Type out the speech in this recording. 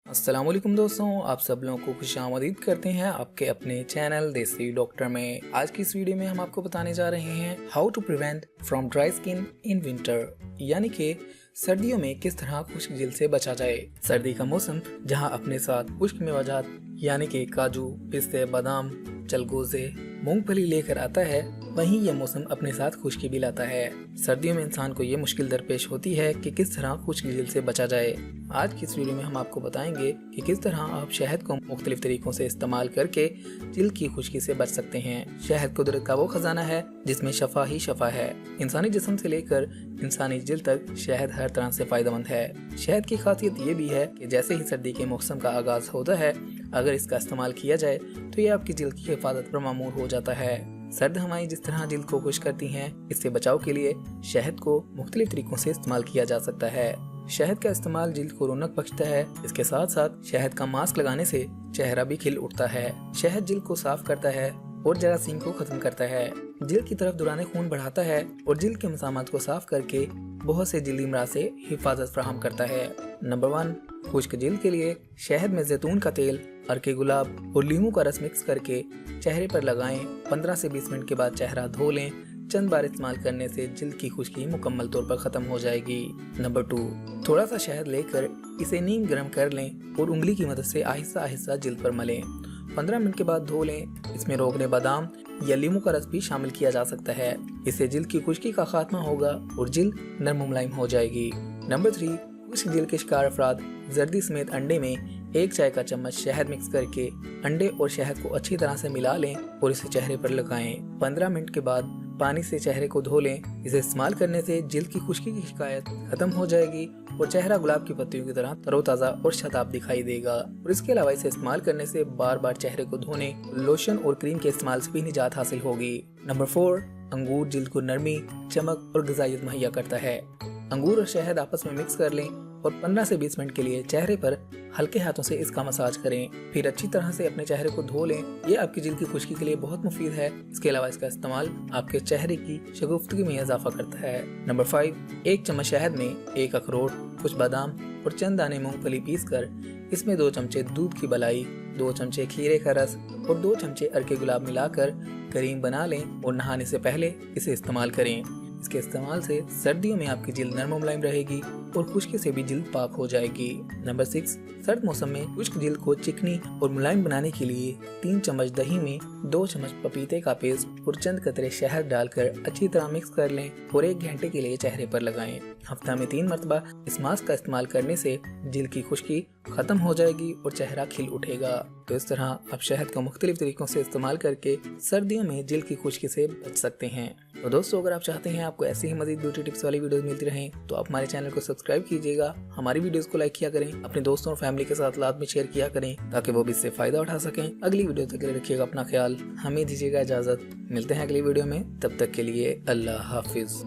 अस्सलामुअलैकुम दोस्तों, आप सब लोगों को खुशामदीद करते हैं आपके अपने चैनल देसी डॉक्टर में। आज की इस वीडियो में हम आपको बताने जा रहे हैं how to prevent from dry skin in winter, यानी कि सर्दियों में किस तरह खुश्क जिल्द से बचा जाए। सर्दी का मौसम जहां अपने साथ खुश्क मेवाजात यानी कि काजू, पिस्ते, बादाम, चलगोजे, मूंगफली लेकर आता है, वहीं यह मौसम अपने साथ खुश्की भी लाता है। सर्दियों में इंसान को ये मुश्किल दरपेश होती है कि किस तरह खुश्क जिल्द से बचा जाए। आज की इस वीडियो में हम आपको बताएंगे कि किस तरह आप शहद को मुख्तलिफ तरीकों से इस्तेमाल करके जिल्द की खुश्की से बच सकते हैं। शहद कुदरत का वो खजाना है जिसमें शफा ही शफा है। इंसानी जिस्म से लेकर इंसानी जिल्द तक शहद हर तरह से फायदेमंद है। शहद की खासियत ये भी है कि जैसे ही सर्दी के मौसम का आगाज होता है, अगर इसका इस्तेमाल किया जाए तो ये आपकी जिल्द की हिफाजत पर मामूर हो जाता है। सर्द हवाएं जिस तरह जिल्द को खुश्क करती हैं, इससे बचाव के लिए शहद को मुख्तलिफ तरीकों से इस्तेमाल किया जा सकता है। शहद का इस्तेमाल जिल्द को रौनक बख्शता है। इसके साथ साथ शहद का मास्क लगाने से चेहरा भी खिल उठता है। शहद जिल्द को साफ करता है और जरासीम को खत्म करता है। जिल्द की तरफ दौरान खून बढ़ाता है और जिल्द के मसामात को साफ करके बहुत से जिल्दी अमराज से हिफाजत फराहम करता है। नंबर 1, खुश्क जिल्द के लिए शहद में जैतून का तेल, अर्के गुलाब और लीमू का रस मिक्स करके चेहरे पर लगाएं। 15 से 20 मिनट के बाद चेहरा धो लें। चंद बार इस्तेमाल करने से जिल्द की खुश्की मुकम्मल तौर पर खत्म हो जाएगी। नंबर 2, थोड़ा सा शहद लेकर इसे नीम गर्म कर लें और उंगली की मदद से आहिस्ता आहिस्ता जिल्द पर मलें। 15 मिनट के बाद धो लें। इसमें रोगने बादाम या लीमू का रस भी शामिल किया जा सकता है। इससे जिल्द की खुश्की का खात्मा होगा और जिल्द नरम मुलायम हो जाएगी। नंबर 3, खुश्क जिल्द के शिकार अफराद जर्दी समेत अंडे में 1 चाय का चम्मच शहद मिक्स करके अंडे और शहद को अच्छी तरह से मिला लें और इसे चेहरे पर लगाएं। 15 मिनट के बाद पानी से चेहरे को धो लें। इसे इस्तेमाल करने से जिल्द की खुश्की की शिकायत खत्म हो जाएगी और चेहरा गुलाब की पत्तियों की तरह तरोताज़ा और शताब दिखाई देगा। और इसके अलावा इसे इस्तेमाल करने से बार बार चेहरे को धोने, लोशन और क्रीम के इस्तेमाल से भी निजात हासिल होगी। नंबर 4, अंगूर जिल्द को नरमी, चमक और ग़िज़ाइयत मुहैया करता है। अंगूर और शहद आपस में मिक्स कर लें और 15 से 20 मिनट के लिए चेहरे पर हल्के हाथों से इसका मसाज करें। फिर अच्छी तरह से अपने चेहरे को धो लें। ये आपकी जिल्द की खुश्की के लिए बहुत मुफीद है। इसके अलावा इसका इस्तेमाल आपके चेहरे की शगुफ्तगी में इजाफा करता है। नंबर 5, 1 चम्मच शहद में 1 अखरोट, कुछ बादाम और चंद दाने मूंगफली पीस कर इसमें 2 चमचे दूध की बलाई, 2 चमचे खीरे का रस और 2 चमचे अर्के गुलाब मिलाकर क्रीम बना लें और नहाने से पहले इसे इस्तेमाल करें। इसके इस्तेमाल से सर्दियों में आपकी जिल्द नरम मुलायम रहेगी और खुश्की से भी जिल्द पाक हो जाएगी। नंबर 6, सर्द मौसम में खुश्क जिल्द को चिकनी और मुलायम बनाने के लिए 3 चम्मच दही में 2 चम्मच पपीते का पेस्ट और चंद कतरे शहद डालकर अच्छी तरह मिक्स कर लें और 1 घंटे के लिए चेहरे पर लगाएं। हफ्ता में 3 मरतबा इस मास्क का इस्तेमाल करने से जिल्द की खुश्की खत्म हो जाएगी और चेहरा खिल उठेगा। तो इस तरह आप शहद को मुख्तलिफ तरीकों से इस्तेमाल करके सर्दियों में जिल्द की खुश्की से बच सकते हैं। तो दोस्तों, अगर आप चाहते हैं आपको ऐसी ही मज़ीद ब्यूटी टिप्स वाली वीडियोस मिलती रहें, तो आप हमारे चैनल को सब्सक्राइब कीजिएगा, हमारी वीडियोस को लाइक किया करें, अपने दोस्तों और फैमिली के साथ लाजमी शेयर किया करें ताकि वो भी इससे फ़ायदा उठा सकें। अगली वीडियो तक के लिए रखिएगा अपना ख्याल, हमें दीजिएगा इजाज़त। मिलते हैं अगली वीडियो में, तब तक के लिए अल्लाह हाफिज़।